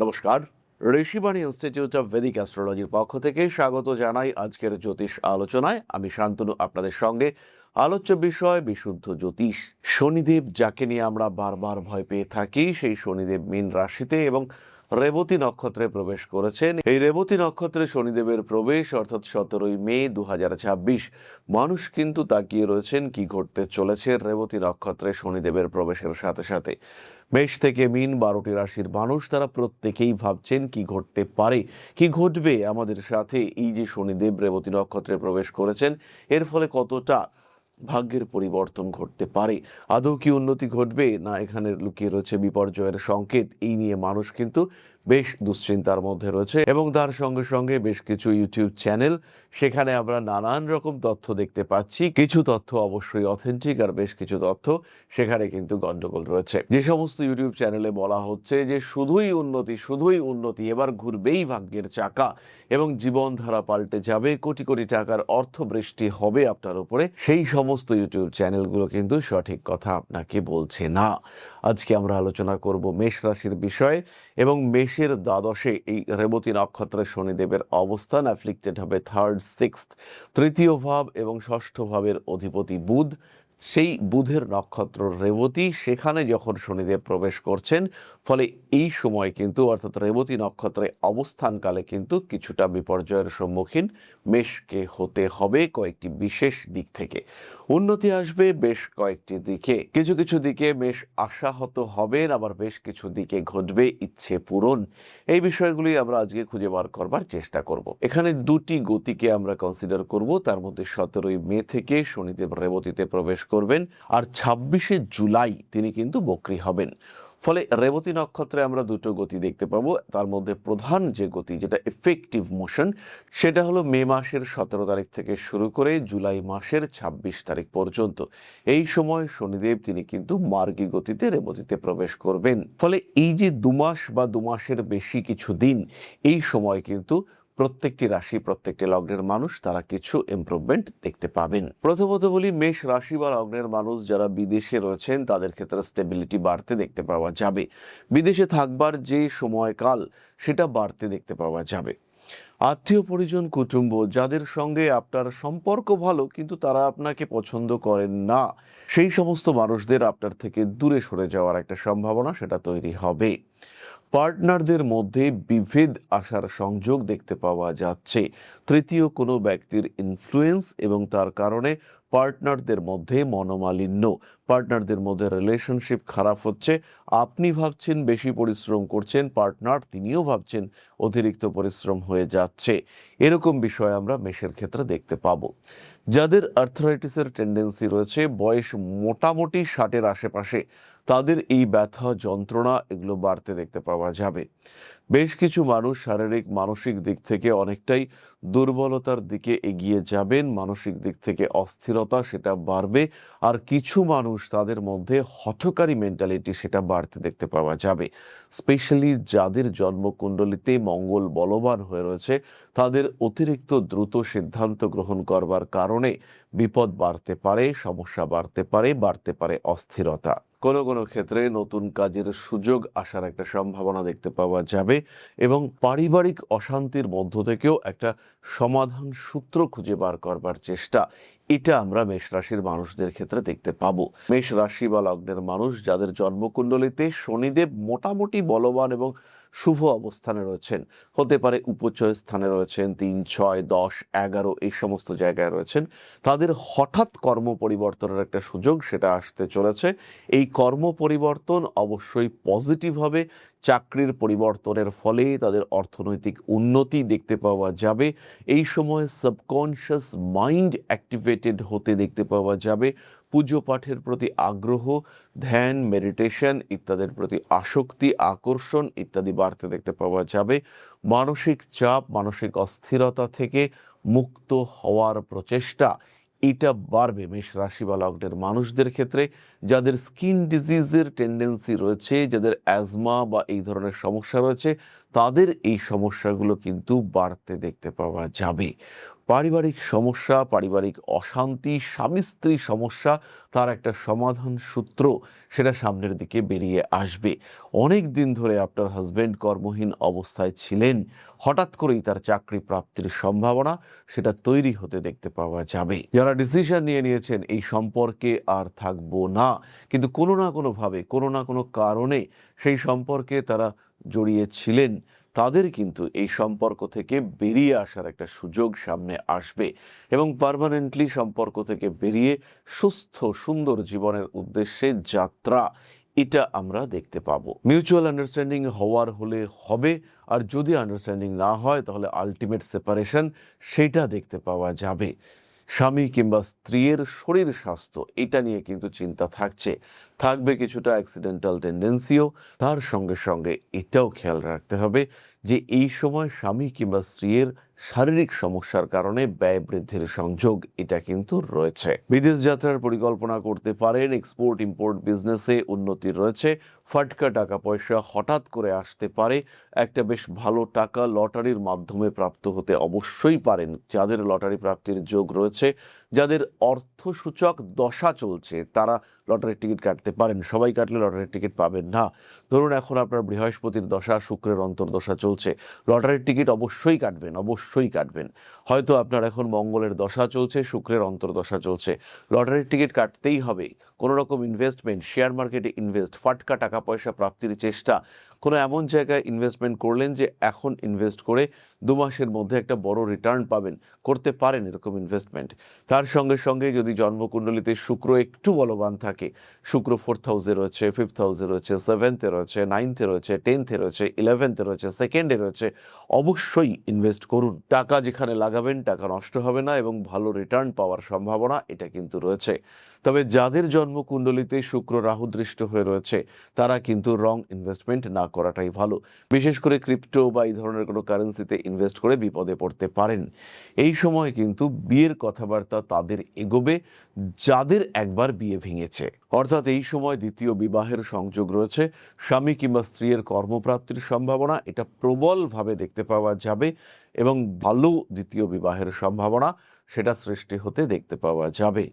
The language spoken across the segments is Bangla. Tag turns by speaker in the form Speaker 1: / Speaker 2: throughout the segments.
Speaker 1: নমস্কার। ঋষিবাণী ইনস্টিটিউট অফ ভেদিক অ্যাস্ট্রোলজির পক্ষ থেকে স্বাগত জানাই আজকের জ্যোতিষ আলোচনায়। আমি শান্তনু আপনাদের সঙ্গে। আলোচ্য বিষয় বিশুদ্ধ জ্যোতিষ। শনিদেব, যাকে নিয়ে আমরা বারবার ভয় পেয়ে থাকি, সেই শনিদেব মীন রাশিতে এবং রেবতী নক্ষত্রে প্রবেশ করেছেন। এই রেবতী নক্ষত্রে শনিদেবের প্রবেশ অর্থাৎ 17ই মে 2026। মানুষ কিন্তু তাকিয়ে রয়েছেন কি ঘটতে চলেছে রেবতী নক্ষত্রে শনিদেবের প্রবেশের সাথে সাথে। মেষ থেকে মীন 12টি রাশির মানুষ তারা প্রত্যেকেই ভাবছেন কি ঘটতে পারে, কি ঘটবে আমাদের সাথে। এই যে শনিদেব রেবতী নক্ষত্রে প্রবেশ করেছেন, এর ফলে কতটা ভাগ্যের পরিবর্তন ঘটতে পারে, আদৌ কি উন্নতি ঘটবে, না এখানে লুকিয়ে রয়েছে বিপর্যয়ের সংকেত, এই নিয়ে মানুষ কিন্তু বেশ দুশ্চিন্তার মধ্যে রয়েছে। এবং তার সঙ্গে সঙ্গে বেশ কিছু ইউটিউব চ্যানেল, সেখানে আমরা নানান রকম তথ্য দেখতে পাচ্ছি। কিছু তথ্য অবশ্যই অথেন্টিক, আর বেশ কিছু তথ্য সেখানে কিন্তু গন্ডগোল রয়েছে। যে সমস্ত ইউটিউব চ্যানেলে বলা হচ্ছে যে শুধুই উন্নতি, শুধুই উন্নতি, এবার ঘুরবেই ভাগ্যের চাকা এবং জীবনধারা পাল্টে যাবে, কোটি কোটি টাকার অর্থ বৃষ্টি হবে আপনার উপরে, সেই সমস্ত ইউটিউব চ্যানেলগুলো কিন্তু সঠিক কথা আপনাকে বলছে না। আজকে আমরা আলোচনা করব মেষ রাশির বিষয়ে এবং মেষের দ্বাদশে এই রেবতী নক্ষত্রে শনিদেবের অবস্থান। অ্যাফ্লিক্টেড হবে থার্ড, সিক্সথ, তৃতীয় ভাব এবং ষষ্ঠ ভাবের অধিপতি বুধ। সেই বুধের নক্ষত্র রেবতী, সেখানে যখন শনিদেব প্রবেশ করছেন, ফলে এই সময় কিন্তু অর্থাৎ রেবতী নক্ষত্রে অবস্থানকালে কিন্তু কিছুটা বিপর্যয়ের সম্মুখীন মেষকে হতে হবে কয়েকটি বিশেষ দিক থেকে। উন্নতি আসবে বেশ কয়েকটি দিকে, কিছু কিছু দিকে মেষ আশাহত হবেন, আবার বেশ কিছু দিকে ঘটবে ইচ্ছে পূরণ। এই বিষয়গুলি আমরা আজকে খুঁজে বার করবার চেষ্টা করব। এখানে দুটি গতিকে আমরা কনসিডার করব। তার মধ্যে 17ই মে থেকে শনিদেব রেবতীতে প্রবেশ করবেন, আর 26শে জুলাই তিনি কিন্তু বক্রী হবেন। ফলে রেবতী নক্ষত্রে আমরা দুটো গতি দেখতে পাবো। তার মধ্যে প্রধান যে গতি, যেটা এফেক্টিভ মোশন, সেটা হলো মে মাসের 17 তারিখ থেকে শুরু করে জুলাই মাসের 26 তারিখ পর্যন্ত। এই সময় শনিদেব তিনি কিন্তু মার্গী গতিতে রেবতীতে প্রবেশ করবেন। ফলে এই যে 2 মাস বা 2 মাসের বেশি কিছু দিন, এই সময় কিন্তু প্রত্যেকটি রাশি, প্রত্যেকটি লগ্নের মানুষ তারা কিছু ইমপ্রুভমেন্ট দেখতে পাবেন। প্রথমত বলি, মেষ রাশি বা লগ্নের মানুষ যারা বিদেশে রয়েছেন, তাদের ক্ষেত্রে স্টেবিলিটি বাড়তে দেখতে পাওয়া যাবে। বিদেশে থাকবার যে সময়কাল, সেটা বাড়তে দেখতে পাওয়া যাবে। আত্মীয় পরিজন, কুটুম্ব, যাদের সঙ্গে আপনার সম্পর্ক ভালো কিন্তু তারা আপনাকে পছন্দ করেন না, সেই সমস্ত মানুষদের আপনার থেকে দূরে সরে যাওয়ার একটা সম্ভাবনা সেটা তৈরি হবে। পার্টনারদের মধ্যে বিভেদ আসার সংযোগ দেখতে পাওয়া যাচ্ছে। তৃতীয় কোনো ব্যক্তির ইনফ্লুয়েন্স এবং তার কারণে পার্টনারদের মধ্যে মনোমালিন্য, পার্টনারদের মধ্যে রিলেশনশিপ খারাপ হচ্ছে। আপনি ভাবছেন বেশি পরিশ্রম করছেন, পার্টনার তিনিও ভাবছেন অতিরিক্ত পরিশ্রম হয়ে যাচ্ছে। এরকম বিষয় আমরা মেষের ক্ষেত্রে দেখতে পাবো। যাদের আর্থ্রাইটিসের টেন্ডেন্সি রয়েছে, বয়স মোটামুটি 60-এর আশেপাশে, তাদের এই ব্যথা, যন্ত্রণা এগুলো বাড়তে দেখতে পাওয়া যাবে। বেশ কিছু মানুষ শারীরিক মানসিক দিক থেকে অনেকটাই দুর্বলতার দিকে এগিয়ে যাবেন, মানসিক দিক থেকে অস্থিরতা সেটা বাড়বে। আর কিছু মানুষ তাদের মধ্যে হঠকারী মেন্টালিটি সেটা বাড়তে দেখতে পাওয়া যাবে। স্পেশালি যাদের জন্মকুণ্ডলিতে মঙ্গল বলবান হয়ে রয়েছে, তাদের অতিরিক্ত দ্রুত সিদ্ধান্ত গ্রহণ করবার কারণে বিপদ বাড়তে পারে, সমস্যা বাড়তে পারে অস্থিরতা। কোনো কোনো ক্ষেত্রে নতুন কাজের সুযোগ আসার একটা সম্ভাবনা দেখতে পাওয়া যাবে এবং পারিবারিক অশান্তির মধ্য থেকেও একটা সমাধান সূত্র খুঁজে বার করবার চেষ্টা, এটা আমরা মেষ রাশির মানুষদের ক্ষেত্রে দেখতে পাবো। মেষ রাশি বা লগ্নের মানুষ যাদের জন্মকুণ্ডলিতে শনিদেব মোটামুটি বলবান এবং শুভ অবস্থানে রয়েছেন, হতে পারে উপচয় স্থানে রয়েছেন, 3, 6, 10, 11 এই সমস্ত জায়গায় রয়েছেন, তাদের হঠাৎ কর্ম পরিবর্তনের একটা সুযোগ সেটা আসতে চলেছে। এই কর্ম পরিবর্তন অবশ্যই পজিটিভ হবে। চাকরির পরিবর্তনের ফলে তাদের অর্থনৈতিক উন্নতি দেখতে পাওয়া যাবে। এই সময় সাবকনশিয়াস মাইন্ড অ্যাক্টিভেটেড হতে দেখতে পাওয়া যাবে। পুজো পাঠের প্রতি আগ্রহ, ধ্যান, মেডিটেশন ইত্যাদির প্রতি আসক্তি, আকর্ষণ ইত্যাদি বাড়তে দেখতে পাওয়া যাবে। মানসিক চাপ, মানসিক অস্থিরতা থেকে মুক্ত হওয়ার প্রচেষ্টা, এটা বাড়বে মেষ রাশি বা লগ্নের মানুষদের ক্ষেত্রে। যাদের স্কিন ডিজিজের টেন্ডেন্সি রয়েছে, যাদের অ্যাজমা বা এই ধরনের সমস্যা রয়েছে, তাদের এই সমস্যাগুলো কিন্তু বাড়তে দেখতে পাওয়া যাবে। পারিবারিক সমস্যা, পারিবারিক অশান্তি, স্বামী স্ত্রী সমস্যা, তার একটা সমাধান সূত্র সেটা সামনের দিকে বেরিয়ে আসবে। অনেক দিন ধরে আপনার হাজবেন্ড কর্মহীন অবস্থায় ছিলেন, হঠাৎ করেই তার চাকরি প্রাপ্তির সম্ভাবনা সেটা তৈরি হতে দেখতে পাওয়া যাবে। যারা ডিসিশন নিয়ে নিয়েছেন এই সম্পর্কে আর থাকবো না, কিন্তু কোনো না কোনোভাবে কোনো না কোনো কারণে সেই সম্পর্কে তারা জড়িয়ে ছিলেন, তাদের কিন্তু এই সম্পর্ক থেকে বেরিয়ে আসার একটা সুযোগ সামনে আসবে এবং পার্মানেন্টলি সম্পর্ক থেকে বেরিয়ে সুস্থ সুন্দর জীবনের উদ্দেশ্যে যাত্রা, এটা আমরা দেখতে পাবো। মিউচুয়াল আন্ডারস্ট্যান্ডিং হওয়ার হলে হবে, আর যদি আন্ডারস্ট্যান্ডিং না হয় তাহলে আলটিমেট সেপারেশন সেটা দেখতে পাওয়া যাবে। স্বামী কিংবা স্ত্রীর শরীর স্বাস্থ্য এটা নিয়ে কিন্তু চিন্তা থাকবে কিছুটা অ্যাক্সিডেন্টাল টেন্ডেন্সিও। তার সঙ্গে সঙ্গে এটাও খেয়াল রাখতে হবে যে এই সময় স্বামী কিংবা স্ত্রীর শারীরিক সমস্যার কারণে ব্যয় বৃদ্ধির সংযোগ এটা কিন্তু রয়েছে। বিদেশ যাত্রার পরিকল্পনা করতে পারেন, এক্সপোর্ট ইম্পোর্ট বিজনেসে উন্নতি রয়েছে, ফাটকা টাকা পয়সা হঠাৎ করে আসতে পারে, একটা বেশ ভালো টাকা লটারির মাধ্যমে প্রাপ্ত হতে অবশ্যই পারেন। যাদের লটারি প্রাপ্তির যোগ রয়েছে, যাদের অর্থসূচক দশা চলছে, তারা লটারির টিকিট কাটতে পারেন। সবাই কাটলে লটারির টিকিট পাবেন না। ধরুন এখন আপনার বৃহস্পতির দশা, শুক্রের অন্তর্দশা চলছে, লটারির টিকিট অবশ্যই কাটবেন, অবশ্যই কাটবেন। হয়তো আপনার এখন মঙ্গলের দশা চলছে, শুক্রের অন্তর্দশা চলছে, লটারির টিকিট কাটতেই হবে। কোনো রকম ইনভেস্টমেন্ট, শেয়ার মার্কেটে ইনভেস্ট, ফাটকা টাকা পয়সা প্রাপ্তির চেষ্টা, কোনো এমন জায়গায় ইনভেস্টমেন্ট করলেন যে এখন ইনভেস্ট করে 2 মাসের মধ্যে একটা বড় রিটার্ন পাবেন, করতে পারেন এরকম ইনভেস্টমেন্ট। তার সঙ্গে সঙ্গে যদি জন্মকুণ্ডলিতে শুক্র একটু বলবান থাকে, শুক্র 4th হাউসে রয়েছে, 5th হাউসে রয়েছে, 7th-এ রয়েছে, 9th-এ রয়েছে, 10th-এ রয়েছে, 11th-এ রয়েছে, 2nd-এ রয়েছে, অবশ্যই ইনভেস্ট করুন। টাকা যেখানে লাগাবেন টাকা নষ্ট হবে না এবং ভালো রিটার্ন পাওয়ার সম্ভাবনা এটা কিন্তু রয়েছে। তবে যাদের জন্মকুণ্ডলিতে শুক্র রাহু দৃষ্ট হয়ে রয়েছে, তারা কিন্তু রং ইনভেস্টমেন্ট না করাটাই ভালো। বিশেষ করে ক্রিপ্টো বা এই ধরনের কোনো কারেন্সিতে ইনভেস্ট করে বিপদে পড়তে পারেন। এই সময় কিন্তু বিয়ের কথাবার্তা তাদের এগোবে যাদের একবার বিয়ে ভেঙেছে, অর্থাৎ এই সময় দ্বিতীয় বিবাহের সংযোগ রয়েছে। স্বামী কিংবা স্ত্রীর কর্মপ্রাপ্তির সম্ভাবনা এটা প্রবলভাবে দেখতে পাওয়া যাবে এবং ভালো দ্বিতীয় বিবাহের সম্ভাবনা সেটা সৃষ্টি হতে দেখতে পাওয়া যাবে।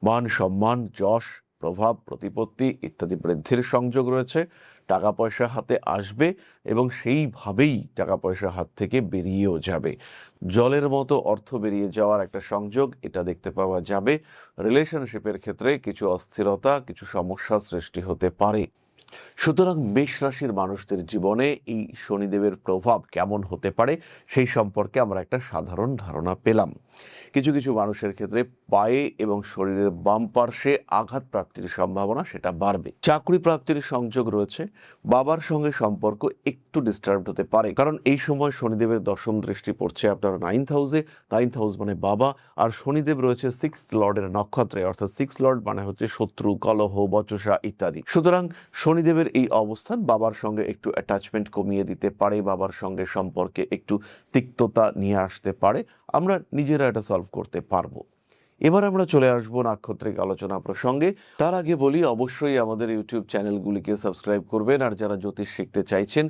Speaker 1: মান সম্মান, যশ, প্রভাব, প্রতিপত্তি ইত্যাদি বৃদ্ধির সংযোগ রয়েছে। টাকা পয়সা হাতে আসবে এবং সেইভাবেই টাকা পয়সা হাত থেকে বেরিয়েও যাবে। জলের মতো অর্থ বেরিয়ে যাওয়ার একটা সংযোগ এটা দেখতে পাওয়া যাবে। রিলেশনশিপের ক্ষেত্রে কিছু অস্থিরতা, কিছু সমস্যা সৃষ্টি হতে পারে। সুতরাং মেষ রাশির মানুষদের জীবনে এই শনিদেবের প্রভাব কেমন হতে পারে সেই সম্পর্কে আমরা একটা সাধারণ ধারণা পেলাম। কিছু কিছু মানুষের ক্ষেত্রে পায়ে এবং শরীরের বাম পার্শ্বে আঘাত প্রাপ্তির সম্ভাবনা সেটা বাড়বে। চাকরি প্রাপ্তির সংযোগ রয়েছে। বাবার সঙ্গে সম্পর্ক একটু ডিস্টার্ব হতে পারে, কারণ এই সময় শনিদেবের দশম দৃষ্টি পড়ছে আপনার 9th হাউসে। 9th হাউস মানে বাবা, আর শনিদেব রয়েছে 6th লর্ডের নক্ষত্রে, অর্থাৎ 6th লর্ড মানে হচ্ছে শত্রু, কলহ, বচসা ইত্যাদি। সুতরাং শনিদেবের এই অবস্থান বাবার সঙ্গে একটু অ্যাটাচমেন্ট কমিয়ে দিতে পারে, বাবার সঙ্গে সম্পর্কে একটু তিক্ততা নিয়ে আসতে পারে। আমরা নিজেরা এটা সলভ করতে পারবো। এবার আমরা চলে আসবো নাক্ষত্রিক আলোচনা প্রসঙ্গে। তার আগে বলি, অবশ্যই আমাদের ইউটিউব চ্যানেলগুলিকে সাবস্ক্রাইব করবেন। আর যারা জ্যোতিষ শিখতে চাইছেন,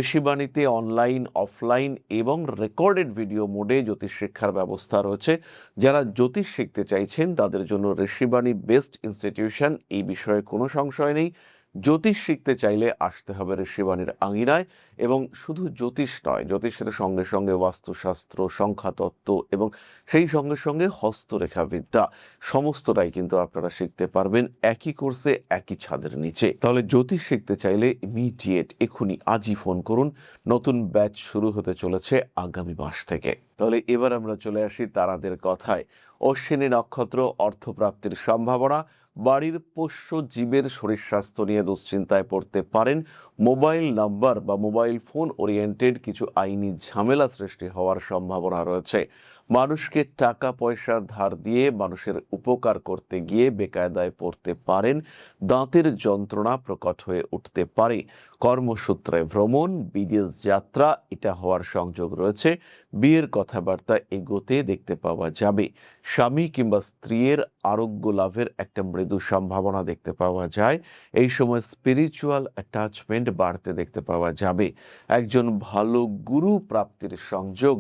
Speaker 1: ঋষিবাণীতে অনলাইন, অফলাইন এবং রেকর্ডেড ভিডিও মোডে জ্যোতিষ শিক্ষার ব্যবস্থা রয়েছে। যারা জ্যোতিষ শিখতে চাইছেন তাদের জন্য ঋষিবাণী বেস্ট ইনস্টিটিউশন, এই বিষয়ে কোনো সংশয় নেই। জ্যোতিষ শিখতে চাইলে আসতে হবে ঋষিবাণীর আঙিনায়, এবং শুধু জ্যোতিষ নয়, জ্যোতিষের সঙ্গে সঙ্গে বাস্তুশাস্ত্র, সংখ্যাতত্ত্ব এবং সেই সঙ্গে সঙ্গে হস্তরেখাবিদ্যা সমস্তটাই কিন্তু আপনারা শিখতে পারবেন একই কোর্সে, একই ছাদের নিচে। তাহলে জ্যোতিষ শিখতে চাইলে ইমিডিয়েট এখনই আজই ফোন করুন। নতুন ব্যাচ শুরু হতে চলেছে আগামী মাস থেকে। তাহলে এবার আমরা চলে আসি তারাদের কথায়। অশ্বিনী নক্ষত্র, অর্থপ্রাপ্তির সম্ভাবনা, বাড়ির পোষ্য জীবের শরীর স্বাস্থ্য নিয়ে দুশ্চিন্তায় পড়তে পারেন। মোবাইল নাম্বার বা মোবাইল ফোন ওরিয়েন্টেড কিছু আইনি ঝামেলা সৃষ্টি হওয়ার সম্ভাবনা রয়েছে। মানুষকে টাকা পয়সা ধার দিয়ে মানুষের উপকার করতে গিয়ে বেকায়দায় পড়তে পারেন। দাঁতের যন্ত্রণা প্রকট হয়ে উঠতে পারে। কর্মসূত্রে ভ্রমণ, বিদেশ যাত্রা এটা হওয়ার সংযোগ রয়েছে। বিয়ের কথাবার্তা এগোতে দেখতে পাওয়া যাবে। স্বামী কিংবা স্ত্রীর আরোগ্য লাভের একটা মৃদু সম্ভাবনা দেখতে পাওয়া যায়। এই সময় স্পিরিচুয়াল অ্যাটাচমেন্ট বাড়তে দেখতে পাওয়া যাবে। একজন ভালো গুরু প্রাপ্তির সংযোগ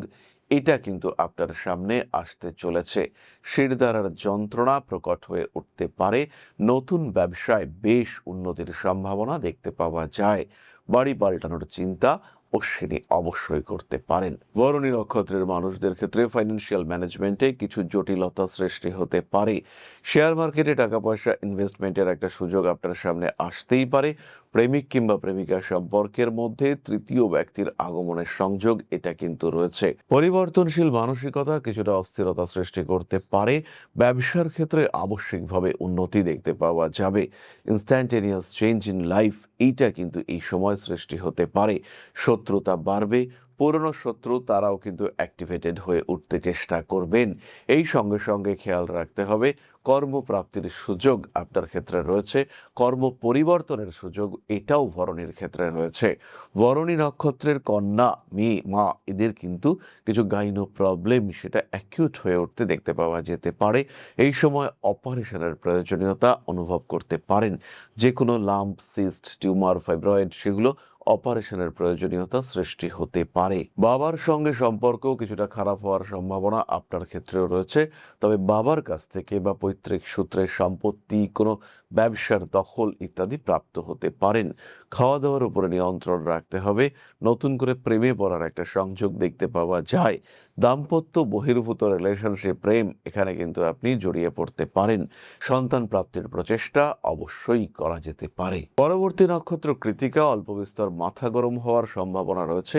Speaker 1: এটা কিন্তু আপনার সামনে আসতে চলেছে। শিরদাঁড়ার যন্ত্রণা প্রকট হয়ে উঠতে পারে। নতুন ব্যবসায় বেশ উন্নতির সম্ভাবনা দেখতে পাওয়া যায়। বাড়ি পাল্টানোর চিন্তা অশ্বিনী অবশ্যই করতে পারেন। ভরণী নক্ষত্রের মানুষদের ক্ষেত্রে ফাইন্যান্সিয়াল ম্যানেজমেন্টে কিছু জটিলতা সৃষ্টি হতে পারে। শেয়ার মার্কেটে টাকা পয়সা ইনভেস্টমেন্টের একটা সুযোগ আপনার সামনে আসতেই পারে। প্রেমিক কিংবা প্রেমিকা সম্পর্কের মধ্যে তৃতীয় ব্যক্তির আগমনের সংযোগ এটা কিন্তু রয়েছে। পরিবর্তনশীল মানসিকতা কিছুটা অস্থিরতা সৃষ্টি করতে পারে। ব্যবসার ক্ষেত্রে আবশ্যিকভাবে উন্নতি দেখতে পাওয়া যাবে। ইনস্ট্যান্টেনিয়াস চেঞ্জ ইন লাইফ এইটা কিন্তু এই সময় সৃষ্টি হতে পারে। শত্রুতা বাড়বে। পুরনো শত্রু তারাও কিন্তু অ্যাক্টিভেটেড হয়ে উঠতে চেষ্টা করবেন। এই সঙ্গে সঙ্গে খেয়াল রাখতে হবে কর্মপ্রাপ্তির সুযোগ আপনার ক্ষেত্রে রয়েছে। কর্ম পরিবর্তনের সুযোগ এটাও ভরণীর ক্ষেত্রে রয়েছে। ভরণী নক্ষত্রের কন্যা, মেয়ে, মা এদের কিন্তু কিছু গাইনো প্রবলেম সেটা অ্যাকিউট হয়ে উঠতে দেখতে পাওয়া যেতে পারে। এই সময় অপারেশনের প্রয়োজনীয়তা অনুভব করতে পারেন। যে কোনো লাম্প, সিস্ট, টিউমার, ফাইব্রয়েড সেগুলো অপারেশনের প্রয়োজনীয়তা সৃষ্টি হতে পারে। বাবার সঙ্গে সম্পর্ক কিছুটা খারাপ হওয়ার সম্ভাবনা আপনার ক্ষেত্রেও রয়েছে। তবে বাবার কাছ থেকে বা পৈতৃক সূত্রে সম্পত্তি, কোনো ব্যবসার দখল ইত্যাদি প্রাপ্ত হতে পারেন। খাওয়া দাওয়ার উপরে নিয়ন্ত্রণ রাখতে হবে। নতুন করে প্রেমে পড়ার একটা সংযোগ দেখতে পাওয়া যায়। দাম্পত্য বহির্ভূত রিলেশনশিপ, প্রেম এখানে কিন্তু আপনি জড়িয়ে পড়তে পারেন। সন্তান প্রাপ্তির প্রচেষ্টা অবশ্যই করা যেতে পারে। পরবর্তী নক্ষত্র কৃত্তিকা, অল্প বিস্তর মাথা গরম হওয়ার সম্ভাবনা রয়েছে।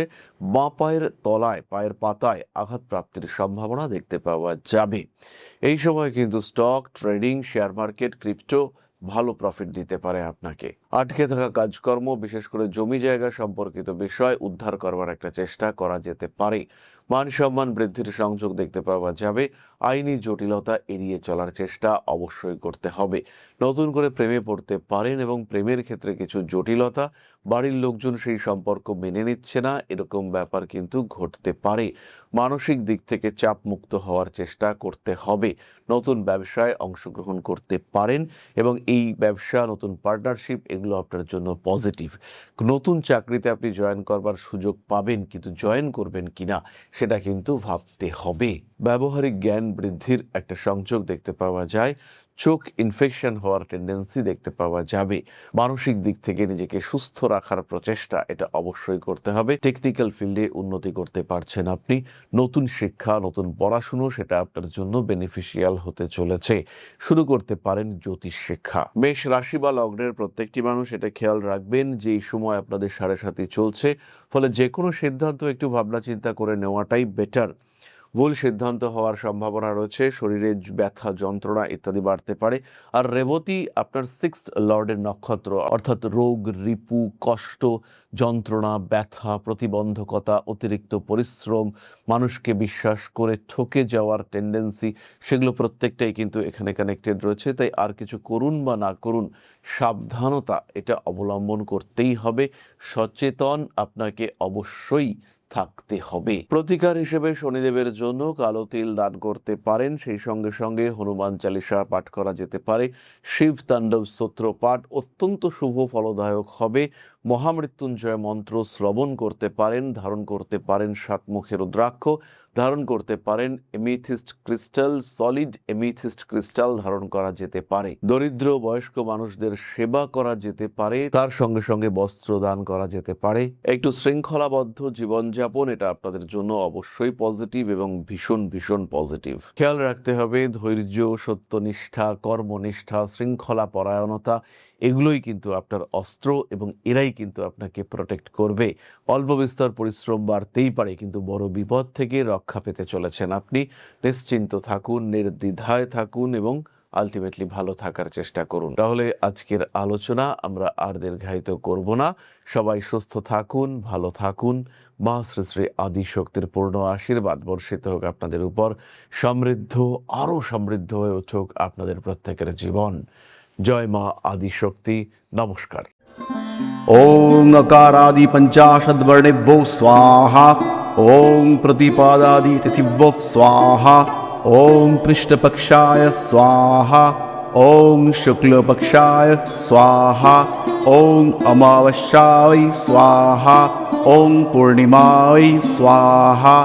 Speaker 1: বাঁ পায়ের তলায়, পায়ের পাতায় আঘাত প্রাপ্তির সম্ভাবনা দেখতে পাওয়া যাবে। এই সময় কিন্তু stock trading, share market, crypto ভালো প্রফিট দিতে পারে আপনাকে। আটকে থাকা কাজকর্ম, বিশেষ করে জমি জায়গা সম্পর্কিত বিষয় উদ্ধার করবার একটা চেষ্টা করা যেতে পারে। মান সম্মান বৃদ্ধির সংযোগ দেখতে পাওয়া যাবে। আইনি জটিলতা এড়িয়ে চলার চেষ্টা অবশ্যই করতে হবে। নতুন করে প্রেমে পড়তে পারেন এবং প্রেমের ক্ষেত্রে কিছু জটিলতা, বাড়ির লোকজন সেই সম্পর্ক মেনে নিচ্ছে না, এরকম ব্যাপার কিন্তু ঘটতে পারে। মানসিক দিক থেকে চাপ মুক্ত হওয়ার চেষ্টা করতে হবে। নতুন ব্যবসায় অংশগ্রহণ করতে পারেন এবং এই ব্যবসা, নতুন পার্টনারশিপ এগুলো আপনার জন্য পজিটিভ। নতুন চাকরিতে আপনি জয়েন করবার সুযোগ পাবেন, কিন্তু জয়েন করবেন কিনা সেটা কিন্তু ভাবতে হবে। ব্যবহারিক জ্ঞান বৃদ্ধির একটা সংযোগ দেখতে পাওয়া যায়। চোখ ইনফেকশন হওয়ার টেন্ডেন্সি দেখতে পাওয়া যাবে। মানসিক দিক থেকে নিজেকে সুস্থ রাখার প্রচেষ্টা এটা অবশ্যই করতে হবে। টেকনিক্যাল ফিল্ডে উন্নতি করতে পারছেন আপনি। নতুন শিক্ষা, নতুন পড়াশুনো সেটা আপনার জন্য বেনিফিশিয়াল হতে চলেছে। শুরু করতে পারেন জ্যোতিষ শিক্ষা। মেষ রাশি বা লগ্নের প্রত্যেকটি মানুষ এটা খেয়াল রাখবেন যে এই সময় আপনাদের সাড়ে সাথী চলছে, ফলে যে কোনো সিদ্ধান্ত একটু ভাবনা চিন্তা করে নেওয়াটাই বেটার। ভুল সিদ্ধান্ত হওয়ার সম্ভাবনা রয়েছে। শরীরে ব্যথা, যন্ত্রণা ইত্যাদি বাড়তে পারে। আর রেবতী আপনার 6th লর্ডের নক্ষত্র, অর্থাৎ রোগ, রিপু, কষ্ট, যন্ত্রণা, ব্যথা, প্রতিবন্ধকতা, অতিরিক্ত পরিশ্রম, মানুষকে বিশ্বাস করে ঠকে যাওয়ার টেন্ডেন্সি, সেগুলো প্রত্যেকটাই কিন্তু এখানে কানেক্টেড রয়েছে। তাই আর কিছু করুন বা না করুন, সাবধানতা এটা অবলম্বন করতেই হবে। সচেতন আপনাকে অবশ্যই থাকতে হবে। প্রতিকার হিসেবে শনিদেবের জন্য কালো তিল দান করতে পারেন। সেই সঙ্গে সঙ্গে হনুমান চালিসা পাঠ করা যেতে পারে। শিব তাণ্ডব স্তোত্র পাঠ অত্যন্ত শুভ ফলদায়ক হবে। মহামৃত্যুঞ্জয় মন্ত্র শ্রবণ করতে পারেন। ধারণ করতে পারেন 7 মুখের রুদ্রাক্ষ, ধারণ করতে পারেন amethyst crystal, solid amethyst crystal ধারণ করা যেতে পারে। দরিদ্র বয়স্ক মানুষদের সেবা করা যেতে পারে। তার সঙ্গে সঙ্গে বস্ত্র দান করা যেতে পারে। একটু শৃঙ্খলাবদ্ধ জীবনযাপন এটা আপনাদের জন্য অবশ্যই পজিটিভ এবং ভীষণ ভীষণ পজিটিভ। খেয়াল রাখতে হবে ধৈর্য, সত্যনিষ্ঠা, কর্মনিষ্ঠা, শৃঙ্খলা পরায়ণতা এগুলোই কিন্তু আপনার অস্ত্র এবং এরাই কিন্তু আপনাকে প্রোটেক্ট করবে। অল্প বিস্তর পরিশ্রম বাড়তেই পারে, কিন্তু বড় বিপদ থেকে রক্ষা পেতে চলেছেন আপনি। নিশ্চিন্ত থাকুন, নির্দ্বিধায় থাকুন এবং আলটিমেটলি ভালো থাকার চেষ্টা করুন। তাহলে আজকের আলোচনা আমরা আর দীর্ঘায়িত করব না। সবাই সুস্থ থাকুন, ভালো থাকুন। মা শ্রী শ্রী আদিশক্তির পূর্ণ আশীর্বাদ বর্ষিত হোক আপনাদের উপর। সমৃদ্ধ, আরও সমৃদ্ধ হয়ে উঠুক আপনাদের প্রত্যেকের জীবন। জয় মা আদিশক্তি। নমস্কার।
Speaker 2: ओम नकारादि पंचाशद्वर्णेभ्यो स्वाहा। ओम प्रतिपादादि तिथिभ्यो स्वाहा। ओम पृष्ठपक्षाय स्वाहा। ओम शुक्लपक्षाय स्वाहा। ओम अमावस्याय स्वाहा। ओम पूर्णिमाय स्वाहा।